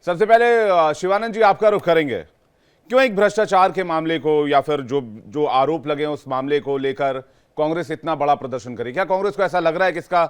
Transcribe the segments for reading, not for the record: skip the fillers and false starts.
सबसे पहले शिवानंद जी आपका रुख करेंगे, क्यों एक भ्रष्टाचार के मामले को या फिर जो जो आरोप लगे हैं उस मामले को लेकर कांग्रेस इतना बड़ा प्रदर्शन करे? क्या कांग्रेस को ऐसा लग रहा है कि इसका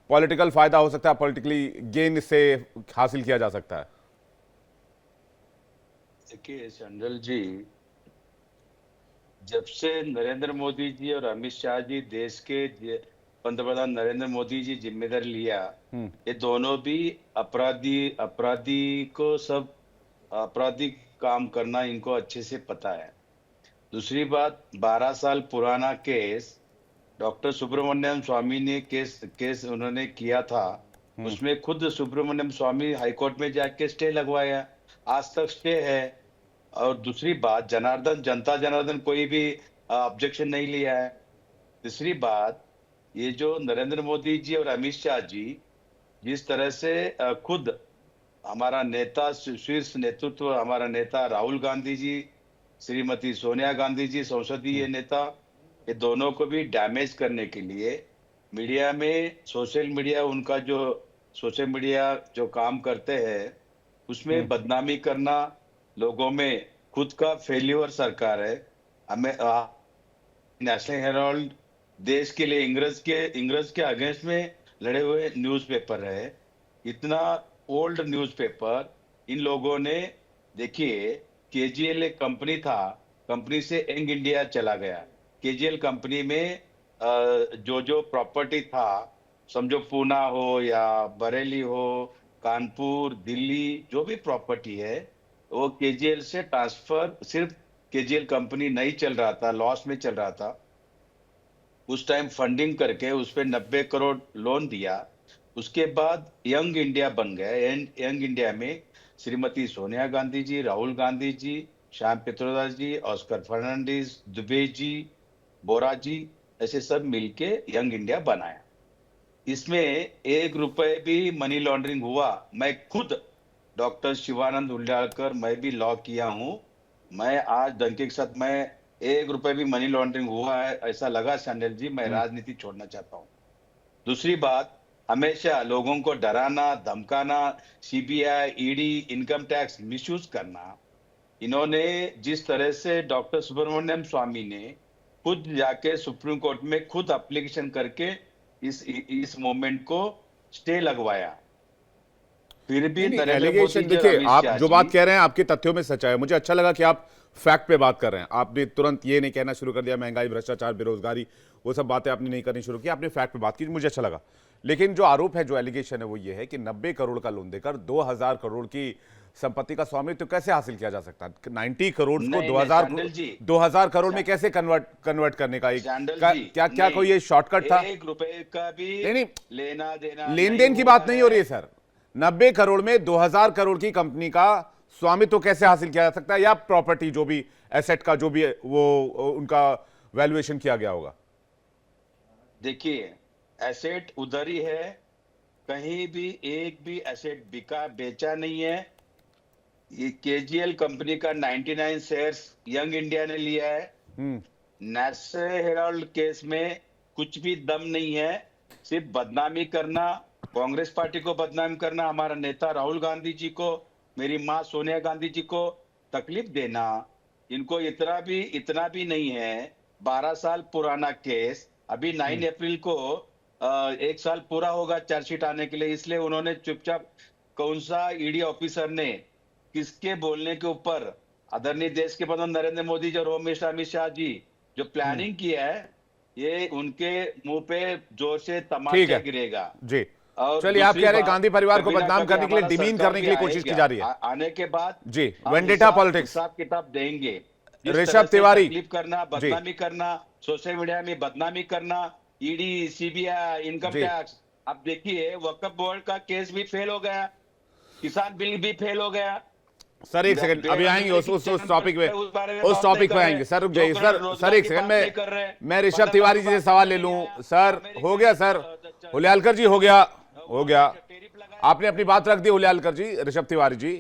पॉलिटिकल फायदा हो सकता है, पॉलिटिकली गेन इससे हासिल किया जा सकता है? देखिए संडल जी, जब से नरेंद्र मोदी जी और अमित शाह जी देश के पंतप्रधान नरेंद्र मोदी जी जिम्मेदारी लिया, ये दोनों भी अपराधी अपराधी को सब आपराधिक काम करना इनको अच्छे से पता है। दूसरी बात, 12 साल पुराना केस डॉक्टर सुब्रमण्यम स्वामी ने केस उन्होंने किया था, उसमें खुद सुब्रमण्यम स्वामी हाईकोर्ट में जाके स्टे लगवाया, आज तक स्टे है। और दूसरी बात, जनता जनार्दन कोई भी ऑब्जेक्शन नहीं लिया है। तीसरी बात, ये जो नरेंद्र मोदी जी और अमित शाह जी जिस तरह से खुद हमारा नेता, शीर्ष नेतृत्व, हमारा नेता राहुल गांधी जी, श्रीमती सोनिया गांधी जी, संसदीय नेता, ये दोनों को भी डैमेज करने के लिए मीडिया में, सोशल मीडिया जो काम करते हैं उसमें बदनामी करना, लोगों में खुद का फेल्यूर सरकार है। हमें नेशनल हेराल्ड देश के लिए इंग्रज के अगेंस्ट में लड़े हुए न्यूज़पेपर है, इतना ओल्ड न्यूज़पेपर इन लोगों ने, देखिए केजीएल एक कंपनी था, कंपनी से यंग इंडिया चला गया। केजीएल कंपनी में जो प्रॉपर्टी था, समझो पूना हो या बरेली हो, कानपुर, दिल्ली, जो भी प्रॉपर्टी है वो केजीएल से ट्रांसफर, सिर्फ केजीएल कंपनी नहीं चल रहा था, लॉस में चल रहा था। उस टाइम फंडिंग करके उस पे 90 करोड़ लोन दिया। उसके बाद यंग इंडिया बन गया। यंग इंडिया में श्रीमती सोनिया गांधी जी, राहुल गांधी जी, श्याम पित्रोदा जी, ऑस्कर फर्नांडिस, दुबे जी, बोरा जी, ऐसे सब मिलके यंग इंडिया बनाया। इसमें 1 रुपए भी मनी लॉन्ड्रिंग हुआ, मैं खुद डॉक्टर शिवानंद हुल्लालकर, मैं भी लॉ किया हूं, मैं आज डंके के साथ, मैं 1 रुपए भी मनी लॉन्ड्रिंग हुआ है ऐसा लगा सैंडल जी, मैं राजनीति छोड़ना चाहता हूं। दूसरी बात, हमेशा लोगों को डराना, धमकाना, CBI, ED, income tax misuse करना, इन्होंने जिस तरह से डॉक्टर सुब्रमण्यम स्वामी ने खुद जाके सुप्रीम कोर्ट में खुद एप्लीकेशन करके इस मूवमेंट को स्टे लगवाया, फिर भी नरेंद्र मोदी एलिगेशन जी और देखिए, अमित आप शाह जो जी। बात कह रहे हैं आपके तथ्यों में सच्चाई है। मुझे अच्छा लगा कि आप फैक्ट पे बात कर रहे हैं। आपने तुरंत ये नहीं कहना शुरू कर दिया महंगाई, भ्रष्टाचार, बेरोजगारी, वो सब बातें आपने नहीं करनी शुरू की, आपने फैक्ट पे बात की, मुझे अच्छा लगा। लेकिन जो आरोप है, जो एलिगेशन है, वो ये है कि 90 करोड़ का लोन देकर 2000 करोड़ की संपत्ति का स्वामित्व कैसे हासिल किया जा सकता है? 90 करोड़ को नहीं नहीं सैंडल जी, 2000 करोड़ में कैसे कन्वर्ट करने का एक सैंडल जी, क्या क्या नहीं, कोई ये शॉर्टकट था? 1 रुपए का भी नहीं, लेना देना लेन नहीं देन की हुआ बात नहीं हो रही है सर। 90 करोड़ में 2000 करोड़ की कंपनी का स्वामित्व कैसे हासिल किया जा सकता है, या प्रॉपर्टी जो भी एसेट का जो भी वो उनका वैल्यूएशन किया गया होगा? देखिए, एसेट उधर ही है, कहीं भी एक भी एसेट बेचा नहीं है। ये केजीएल कंपनी का 99 शेयर्स यंग इंडिया ने लिया है। नेशनल हेराल्ड केस में कुछ भी दम नहीं है, सिर्फ बदनामी करना, कांग्रेस पार्टी को बदनाम करना, हमारा नेता राहुल गांधी जी को, मेरी मां सोनिया गांधी जी को तकलीफ देना। इनको इतना भी नहीं है। 12 साल पुराना केस, अभी 9 अप्रैल को 1 साल पूरा होगा चार्जशीट आने के लिए, इसलिए उन्होंने चुपचाप, कौन सा ईडी ऑफिसर ने किसके बोलने के ऊपर, आदरणीय देश के प्रधान नरेंद्र मोदी जी और होम मिनिस्टर अमित शाह जी जो प्लानिंग किया है, ये उनके मुंह पे जोर से ठीक तमाचा है गिरेगा। जी। और चलिए, आप दूसरी कह रहे हैं बात, गांधी परिवार को कभी ना बदनाम कभी करने के लिए, हमारा डिमीन सरकार करने के भी लिए कोशिश की आएगा, जा रही है। आने के बाद जी, हम वेंडेटा पॉलिटिक्स। हिसाब किताब देंगे। जिस तरह ऋषभ से तिवारी तकलीफ करना, जी बदनामी करना, सोशल मीडिया में बदनामी करना, ईडी, सीबीआई, इनकम जी टैक्स, अब देखिए वक्फ बोर्ड का केस भी फेल हो गया, किसान बिल भी फेल हो गया। सर, एक सेकंड, अभी आएंगे उस टॉपिक पे, उस बारे में उस बात टॉपिक नहीं पे कर आएंगे। रहे। सर रुक 2 जाइए करोड़ सर, रोजगार एक की सेकंड, बात नहीं कर रहे। मैं ऋषभ 15 तिवारी जी से लाख सवाल ले नहीं लूं। आया। सर हो गया, सर हुलियालकर जी, हो गया, हो गया, आपने अपनी बात रख दी। हुलियालकर जी, ऋषभ तिवारी जी,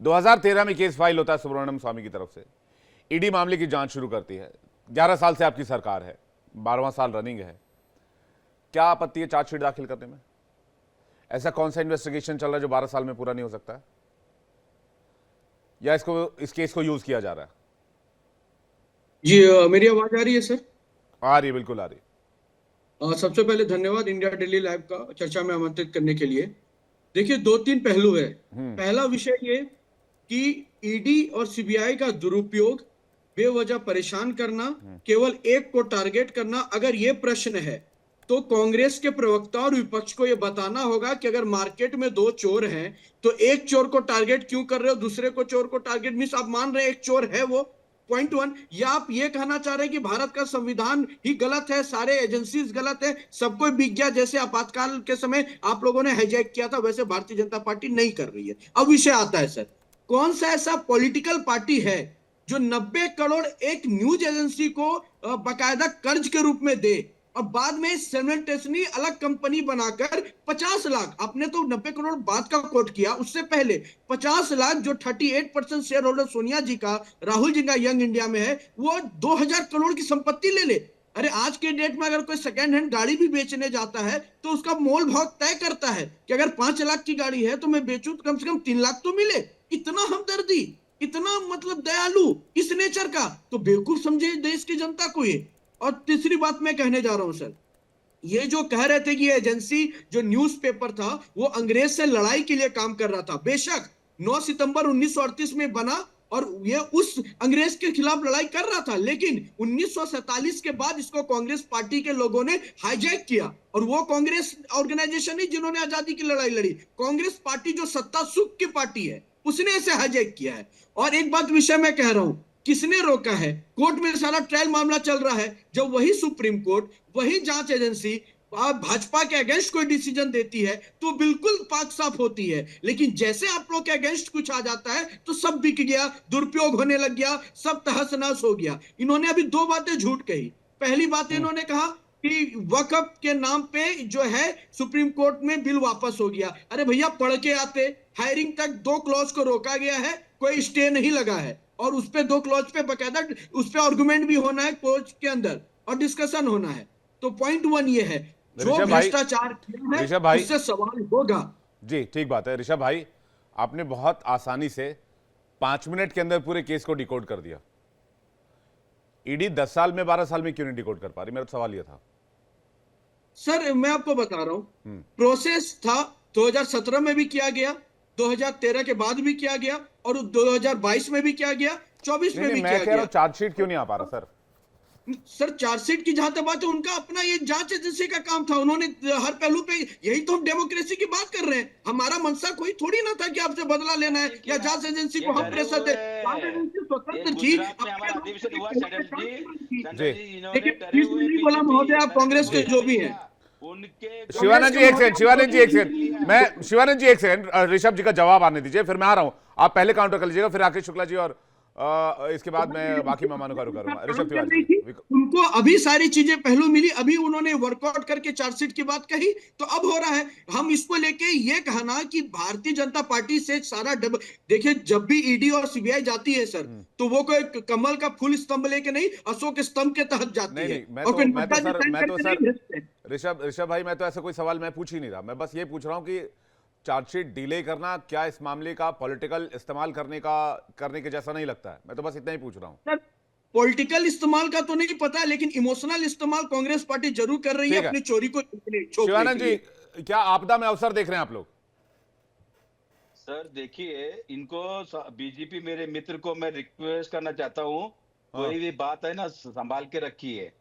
2013 में केस फाइल होता है सुब्रमण्यम स्वामी की तरफ से, ईडी मामले की जांच शुरू करती है। 11 साल से आपकी सरकार है, 12वां साल रनिंग है, क्या आपत्ति है चार्जशीट दाखिल करने में? ऐसा कौन सा इन्वेस्टिगेशन चल रहा है जो 12 साल में पूरा नहीं हो सकता है? या इसको इस केस को यूज किया जा रहा है? जी मेरी आवाज आ रही है सर? आ रही है, बिल्कुल आ रही है। सबसे पहले धन्यवाद इंडिया डेली लाइव का चर्चा में आमंत्रित करने के लिए। देखिए, दो तीन पहलू है। पहला विषय ये कि ईडी और सीबीआई का दुरुपयोग, बेवजह परेशान करना, केवल एक को टारगेट करना, अगर ये प्रश्न है तो कांग्रेस के प्रवक्ता और विपक्ष को यह बताना होगा कि अगर मार्केट में दो चोर हैं तो एक चोर को टारगेट क्यों कर रहे हो, दूसरे को चोर को टारगेट मींस आप मान रहे हैं एक चोर है वो, पॉइंट वन। या आप ये कहना चाह रहे हैं कि भारत का संविधान ही गलत है, सारे एजेंसीज गलत है, सबको बिक गया, जैसे आपातकाल के समय आप लोगों ने हाईजैक किया था, वैसे भारतीय जनता पार्टी नहीं कर रही है। अब विषय आता है सर, कौन सा ऐसा पॉलिटिकल पार्टी है जो 90 करोड़ एक न्यूज एजेंसी को बकायदा कर्ज के रूप में दे और बाद में सिमल्टेनियसली अलग कंपनी बनाकर 50 लाख, आपने तो 90 करोड़ बाद का कोट किया, उससे पहले 50 लाख जो 38% शेयर होल्डर सोनिया जी का, राहुल जी का यंग इंडिया में है, वो 2000 करोड़ की संपत्ति ले ले। अरे आज के डेट में अगर कोई सेकेंड हैंड गाड़ी भी बेचने जाता है तो उसका मोल भाव तय करता है कि अगर 5 लाख की गाड़ी है तो मैं बेचूं तो कम से कम 3 लाख तो मिले। इतना हमदर्दी, इतना मतलब दयालु इस नेचर का, तो बेवकूफ समझे देश की जनता को ये। और तीसरी बात मैं कहने जा रहा हूं सर, ये जो कह रहे थे कि ये एजेंसी जो न्यूज़पेपर था वो अंग्रेज से लड़ाई के लिए काम कर रहा था, बेशक 9 सितंबर 1938 में बना और ये उस अंग्रेज के खिलाफ लड़ाई कर रहा था, लेकिन 1947 के बाद इसको कांग्रेस पार्टी के लोगों ने हाईजैक किया। और वो कांग्रेस ऑर्गेनाइजेशन ही जिन्होंने आजादी की लड़ाई लड़ी, कांग्रेस पार्टी जो सत्ता सुख की पार्टी है, उसने इसे हाईजैक किया है। और एक बात विषय में कह रहा हूं, किसने रोका है? कोर्ट में सारा ट्रायल मामला चल रहा है, जब वही सुप्रीम कोर्ट, वही जांच एजेंसी भाजपा के अगेंस्ट कोई डिसीजन देती है तो बिल्कुल पाक साफ होती है, लेकिन जैसे आप लोग के अगेंस्ट कुछ आ जाता है तो सब बिक गया, दुरुपयोग होने लग गया, सब तहस नहस हो गया। इन्होंने अभी दो बातें झूठ कही। पहली बात इन्होंने कहा कि वक्फ के नाम पे जो है सुप्रीम कोर्ट में बिल वापस हो गया। अरे भैया पढ़ के आते, हायरिंग तक 2 क्लॉज को रोका गया है, कोई स्टे नहीं लगा है, और उस पे 2 क्लॉज पे बकायदा उस पे आर्गुमेंट भी होना है कोर्ट के अंदर और डिस्कशन होना है। तो पॉइंट वन ये है, जो भ्रष्टाचार किया है उससे सवाल होगा। जी ठीक बात है ऋषभ भाई, आपने बहुत आसानी से 5 मिनट के अंदर पूरे केस को डिकोड कर दिया। ईडी 10 साल में 12 साल में क्यों नहीं डिकोड कर पा रही? मेरा तो सवाल यह था सर। मैं आपको बता रहा हूं, प्रोसेस था 2017 में भी किया गया, 2013 के बाद भी किया गया और 2022 में भी किया गया, 24 में भी किया गया। मैं कह रहा हूं चार्जशीट क्यों नहीं आ पा रहा सर? सर चार्जशीट की जहां तक बात है, उनका अपना ये जांच एजेंसी का काम था, उन्होंने हर पहलू पे, यही तो हम डेमोक्रेसी की बात कर रहे हैं। हमारा मनसा कोई थोड़ी ना था कि आपसे बदला लेना है या जांच एजेंसी को हम प्रेशर दे। स्वतंत्र थी, बोला महोदय आप कांग्रेस के जो भी हैं। शिवानंद जी एक सेकंड, शिवानंद जी एक सेकंड, ऋषभ जी का जवाब आने दीजिए, फिर मैं आ रहा हूं। आप पहले काउंटर कर लीजिएगा, फिर राकेश शुक्ला जी और इसके बाद मैं बाकी मेहमानों का रुख करूंगा। ऋषभ तिवारी, उनको अभी सारी चीजें पहलू मिली, अभी उन्होंने वर्कआउट करके चार्जशीट की बात कही, तो अब हो रहा है। हम इसको लेके ये कहना कि भारतीय जनता पार्टी से सारा देखिए, जब भी ईडी और सीबीआई जाती है सर, तो वो कोई कमल का फूल स्तंभ लेके नहीं, अशोक स्तंभ के तहत जाती है। ऋषभ भाई, मैं तो ऐसा कोई सवाल मैं पूछ ही नहीं रहा, मैं बस ये पूछ रहा हूं कि चार्जशीट डिले करना क्या इस मामले का पॉलिटिकल इस्तेमाल करने के जैसा नहीं लगता है? मैं तो बस इतना ही पूछ रहा हूं। पॉलिटिकल इस्तेमाल का तो नहीं पता, लेकिन इमोशनल इस्तेमाल कांग्रेस पार्टी जरूर कर रही है अपनी चोरी को। शिवानंद जी, क्या आपदा में अवसर देख रहे हैं आप लोग? सर देखिए, इनको बीजेपी, मेरे मित्र को मैं रिक्वेस्ट करना चाहता हूँ, कोई भी बात है ना संभाल के रखिए।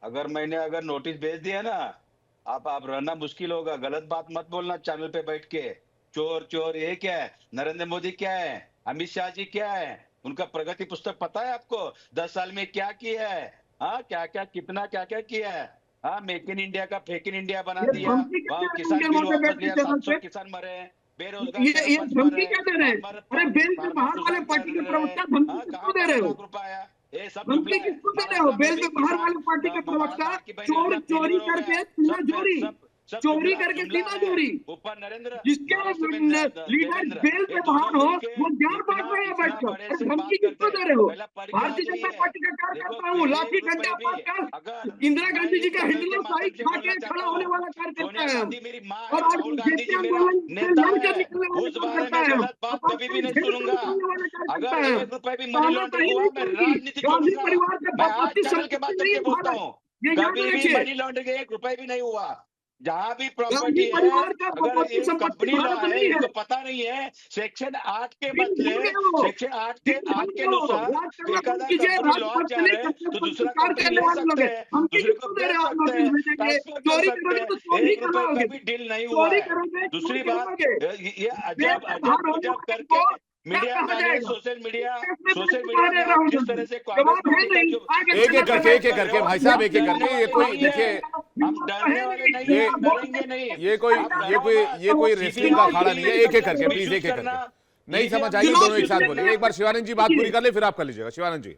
अगर मैंने नोटिस भेज दिया ना, आप रहना मुश्किल होगा। गलत बात मत बोलना चैनल पे बैठ के। चोर चोर ये क्या है? नरेंद्र मोदी क्या है? अमित शाह जी क्या है? उनका प्रगति पुस्तक पता है आपको? 10 साल में क्या किया है? हाँ, क्या क्या कितना क्या क्या किया है? हाँ, मेक इन इंडिया का फेक इन इंडिया बना दिया। वहाँ किसान बिल वापस लिया, 700 किसान मरे हैं, बेरोजगार ये धमकी क्या दे रहे हैं? अरे बेल पे बाहर वाले पार्टी के प्रवक्ता धमकी किसको दे रहे हो? ये सब धमकी किसको दे रहे हो? बेल पे बाहर वाले पार्टी के प्रवक्ता चोरी करके सीना चोरी, ऊपर नरेंद्र, जिसके लीडर बेल पे बाहर हो वो ज्ञान बांट रहे हैं बैठकर, धमकी किसको क्यों दे रहे हो? पहला परीक्षा भारतीय चाहिए। जनता पार्टी का देखो, कार्यकर्ता हूँ, लाठी एक रुपए डंडा भी मारकर अगर इंदिरा मैं गांधी जी इस का चैनल हिंडोला के साई माध्यम से खा बोलना के चाहता खड़ा होने हूँ, वाला कार्यकर्ता सोनिया है हम। गांधी मेरी माँ है, और आज राहुल गांधी जी जेपी मेरा आंदोलन से नेता लड़कर है। निकलने वाले उस बारे कार्यकर्ता में है हम। गलत बात और कभी भी नहीं जेल से सुनूंगा। निकलने वाले कार्यकर्ता अगर है हम। एक रुपए भी तो मनी हमें लॉन्ड्रिंग कहीं हुआ, नहीं मैं चलेगी। राजनीति गांधी छोड़ूंगा। परिवार का मैं आज संपत्ति चैनल के संपत्ति माध्यम नहीं से है बोलता भारत, हूँ, ये याद कभी भी रखिए। मनी लॉन्ड्रिंग एक रुपए भी नहीं हुआ। जहां भी गांधी प्रॉपर्टी है, परिवार का अगर संपत्ति ये संपत्ति कंपनी लॉ भारत है, नहीं है। इनको पता नहीं है, सेक्शन 8 के दिन बदले, भूल गए हो, सेक्शन 8 के दिन भूल गए हो। अनुसार राज करना एक बंद आधा कीजिए, कंपनी लॉ राजपथ चाह नहीं रहे हैं करते तो तो दूसरा सरकार कंपनी करने ले वाले लोग सकते हैं। हैं, हमके दूसरे को क्यों दे रहे बेच हो आप सकते नोटिस हैं, भेजेंगे? ट्रांसफर कर चोरी सकते करोगे हैं। तो चोरी ही एक रुपए करवाओगे, का भी डील नहीं हुआ चोरी है। करोगे चोरी दूसरी बात, करवाओगे। ये देश अजब से अजब बाहर होने गजब वाले करके को क्या मीडिया कहा वाले, जाएगा? सोशल मीडिया देश में देश से में बाहर है आप राहुल जिस गांधी। तरह से कांग्रेस जवाब है पार्टी का नहीं, जो आगे एक एक चलना करके, एक एक पड़ेगा। करके भाई यहाँ साहब, एक एक करके। ये कोई नहीं है, देखिए, हम डरने वाले नहीं है, हम डरेंगे नहीं। आप डरो मत। ये कोई रेसलिंग का अखाड़ा नहीं है। एक एक करके प्लीज, मिसयूज एक एक करना, करके। नहीं समझ आई तो चुनाव दोनों एक साथ जीतने बोले। में एक बार शिवानंद जी बात पूरी कर ले, फिर आप कर लीजिएगा। शिवानंद जी।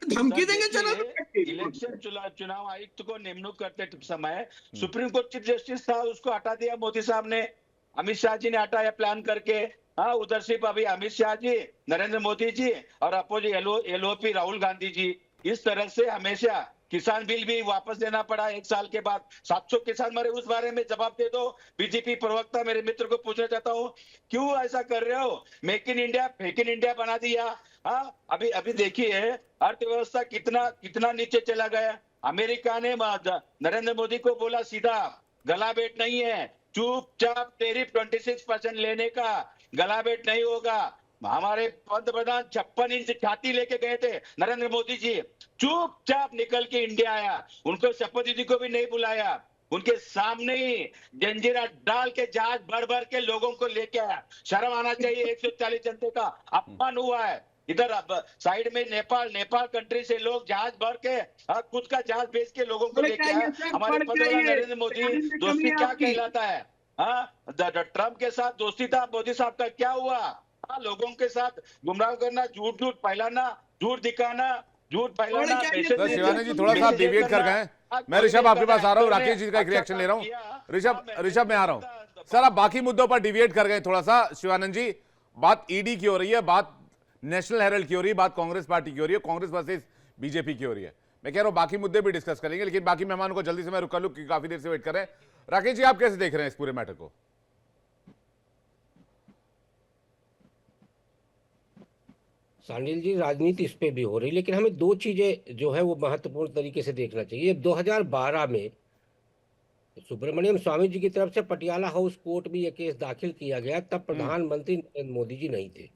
धमकी सर देंगे चैनल देखिए, पे। इलेक्शन चुनाव आयुक्त को नियुक्त करते समय सुप्रीम कोर्ट चीफ जस्टिस था, उसको हटा दिया मोदी साहब ने, अमित शाह जी ने हटाया प्लान करके। हाँ, उधर सिर्फ अभी अमित शाह जी, नरेंद्र मोदी जी और अपोजिट एलओपी राहुल गांधी जी। इस तरह से हमेशा किसान बिल भी वापस देना पड़ा 1 साल के बाद, 700 किसान मरे, उस बारे में जवाब दे दो। बीजेपी प्रवक्ता मेरे मित्र को पूछना चाहता हूँ, क्यों ऐसा कर रहे हो? Make in India fake in India बना दिया। हाँ, अभी अभी देखिए अर्थव्यवस्था कितना कितना नीचे चला गया। अमेरिका ने नरेंद्र मोदी को बोला सीधा, गला भेंट नहीं है, चुपचाप टेरिफ 26% लेने का, गला भेंट नहीं होगा। हमारे पंतप्रधान 56 इंच छाती लेके गए थे नरेंद्र मोदी जी, चुपचाप निकल के इंडिया आया, उनको शपथ विधि को भी नहीं बुलाया, उनके सामने ही जंजीरा डाल के जहाज भर भर के लोगों को लेके आया। शर्म आना चाहिए, 140 जनते का अपमान हुआ है। इधर अब साइड में नेपाल कंट्री से लोग जहाज भर के खुद का जहाज बेच के लोगों को लेके आया। हमारे पंतप्रधान नरेंद्र मोदी, दोस्ती क्या कहलाता है? ट्रंप के साथ दोस्ती था मोदी साहब का, क्या हुआ? लोगों के साथ गुमराह करना, झूठ फैलाना, झूठ दिखाना, झूठ फैलाना। सर शिवानंद जी थोड़ा सा आप डिविएट कर गए। मैं ऋषभ आपके पास आ रहा हूँ, राकेश जी का एक रिएक्शन ले रहा हूँ। ऋषभ मैं आ रहा हूँ। सर आप बाकी मुद्दों पर डिविएट कर गए थोड़ा सा। शिवानंद जी, बात ईडी की हो रही है, बात नेशनल हेराल्ड की हो रही है, बात कांग्रेस पार्टी की हो रही है, कांग्रेस वर्सेस बीजेपी की हो रही है। मैं कह रहा हूं बाकी मुद्दे भी डिस्कस करेंगे, लेकिन बाकी मेहमानों को जल्दी से मैं रुका लूं क्योंकि काफी देर से वेट कर रहे हैं। राकेश जी, आप कैसे देख रहे हैं इस पूरे मैटर को? सानिल जी, राजनीति इस पे भी हो रही, लेकिन हमें दो चीजें जो है वो महत्वपूर्ण तरीके से देखना चाहिए। 2012 में सुब्रमण्यम स्वामी जी की तरफ से पटियाला हाउस कोर्ट में यह केस दाखिल किया गया, तब प्रधानमंत्री नरेंद्र मोदी जी नहीं थे।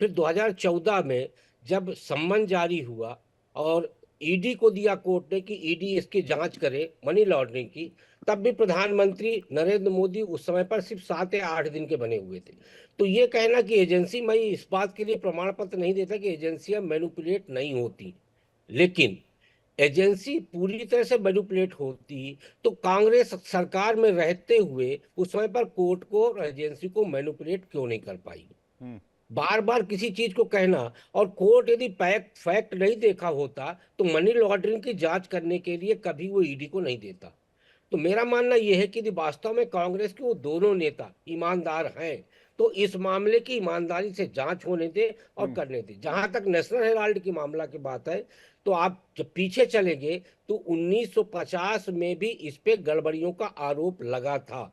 फिर 2014 में जब सम्मन जारी हुआ और ईडी को दिया कोर्ट ने कि ईडी इसकी जांच करे मनी लॉन्ड्रिंग की, तब भी प्रधानमंत्री नरेंद्र मोदी उस समय पर सिर्फ 7 या 8 दिन के बने हुए थे। तो ये कहना कि एजेंसी, मैं इस बात के लिए प्रमाण पत्र नहीं देता कि एजेंसियां मैनिपुलेट नहीं होती, लेकिन एजेंसी पूरी तरह से मैनिपुलेट होती तो कांग्रेस सरकार में रहते हुए उस समय पर कोर्ट को और एजेंसी को मैनिपुलेट क्यों नहीं कर पाई? बार बार किसी चीज को कहना, और कोर्ट यदि फैक्ट नहीं देखा होता तो मनी लॉन्ड्रिंग की जांच करने के लिए कभी वो ईडी को नहीं देता। तो मेरा मानना यह है कि यदि वास्तव में कांग्रेस के वो दोनों नेता ईमानदार हैं तो इस मामले की ईमानदारी से जांच होने दे और करने दे। जहां तक नेशनल हेराल्ड की मामला की बात है, तो आप जब पीछे चलेंगे तो 1950 में भी इस पे गड़बड़ियों का आरोप लगा था,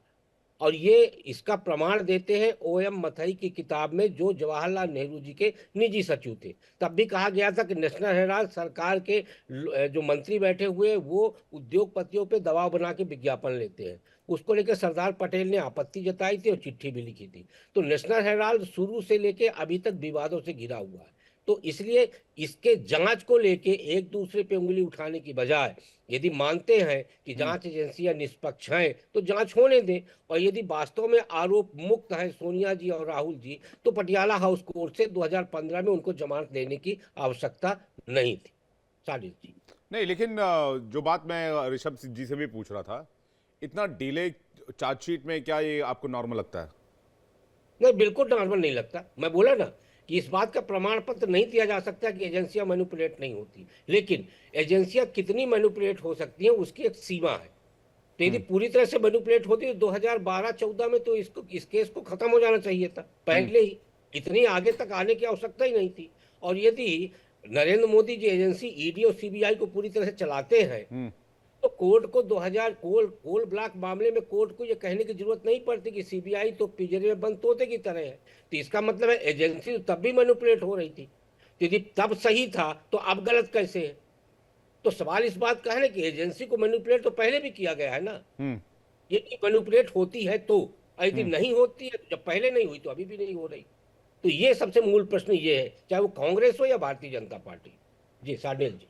और ये इसका प्रमाण देते हैं ओएम मथई की किताब में, जो जवाहरलाल नेहरू जी के निजी सचिव थे। तब भी कहा गया था कि नेशनल हेराल्ड सरकार के जो मंत्री बैठे हुए वो उद्योगपतियों पे दबाव बना के विज्ञापन लेते हैं। उसको लेकर सरदार पटेल ने आपत्ति जताई थी और चिट्ठी भी लिखी थी। तो नेशनल हेराल्ड शुरू से लेके अभी तक विवादों से घिरा हुआ है। तो इसलिए इसके जांच को लेके एक दूसरे पे उंगली उठाने की बजाय यदि मानते हैं कि जांच एजेंसियां निष्पक्ष हैं तो जांच होने दें, और यदि वास्तव में आरोप मुक्त है सोनिया जी और राहुल जी, तो पटियाला हाउस कोर्ट से 2015 में उनको जमानत देने की आवश्यकता नहीं थी। साजिद जी नहीं, लेकिन जो बात मैं ऋषभ जी से भी पूछ रहा था, इतना डिले चार्जशीट में, क्या ये आपको नॉर्मल लगता है? नहीं, बिल्कुल नॉर्मल नहीं लगता। मैं बोला ना कि इस बात का प्रमाण पत्र नहीं दिया जा सकता कि एजेंसियां मैनिपुलेट नहीं होती, लेकिन एजेंसियां कितनी मैनिपुलेट हो सकती हैं उसकी एक सीमा है। तो यदि पूरी तरह से मैनिपुलेट होती तो 2012-14 में तो इस केस को खत्म हो जाना चाहिए था पहले ही। इतनी आगे तक आने की आवश्यकता ही नहीं थी। और यदि नरेंद्र मोदी जी एजेंसी ईडी और सीबीआई को पूरी तरह से चलाते हैं तो कोर्ट को 2000 कोल ब्लॉक मामले में कोर्ट को ये कहने की जरूरत नहीं पड़ती कि सीबीआई तो पिंजरे में बंद तोते की तरह है। तो इसका मतलब है एजेंसी तब भी मैनिपुलेट हो रही थी। तो यदि तब सही था तो अब गलत कैसे है? तो सवाल इस बात का है ना कि एजेंसी को मैनिपुलेट तो पहले भी किया गया है ना। ये मैनिपुलेट होती है तो, यदि नहीं होती है, जब पहले नहीं हुई तो अभी भी नहीं हो रही। तो ये सबसे मूल प्रश्न ये है, चाहे वो कांग्रेस हो या भारतीय जनता पार्टी। जी सानिल जी।